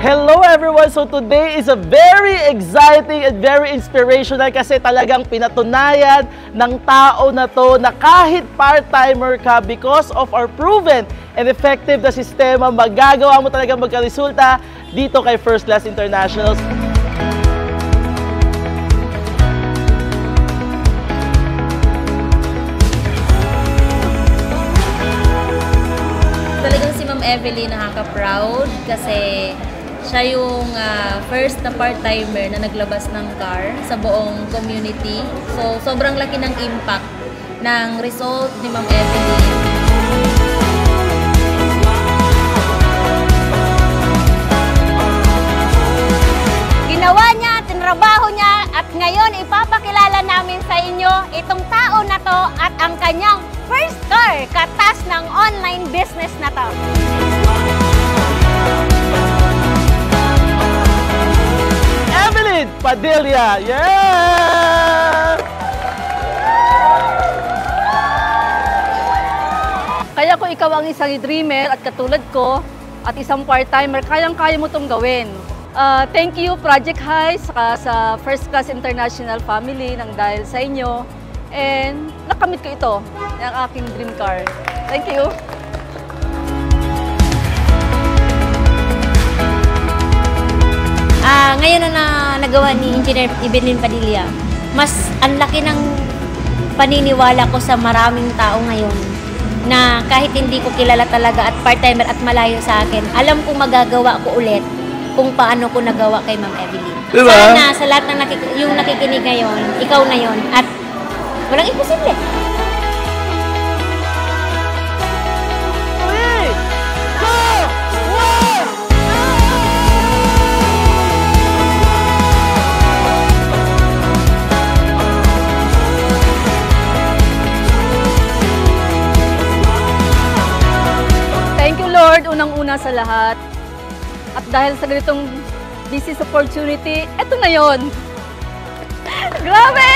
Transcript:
Hello everyone! So today is a very exciting and very inspirational kasi talagang pinatunayan ng tao na to na kahit part-timer ka, because of our proven and effective na sistema, magagawa mo talagang magkaresulta dito kay First Class Internationals. Talagang si Ma'am Evelyn nakaka-proud kasi siya yung first na part-timer na naglabas ng car sa buong community. So, sobrang laki ng impact ng result ni Ma'am Evelyn. Ginawa niya, tinrabaho niya, at ngayon ipapakilala namin sa inyo itong tao na to at ang kanyang first car, katas ng online business na to. Evelyn Padilla! Yeah! Kaya kung ikaw ang isang dreamer at katulad ko at isang part-timer, kayang-kaya mo itong gawin. Thank you Project High saka sa First Class International family nang dahil sa inyo. And nakamit ko ito, ang aking dream car. Thank you! Ngayon na nagawa ni Engineer Evelyn Padilla, mas ang laki ng paniniwala ko sa maraming tao ngayon na kahit hindi ko kilala talaga at part-timer at malayo sa akin, alam kong magagawa ko ulit kung paano ko nagawa kay Ma'am Evelyn. Diba? Sana sa lahat ng yung nakikinig ngayon, ikaw na yon at walang imposible. Thank you Lord, unang-una sa lahat. At dahil sa ganitong business opportunity, eto na yon. Grabe!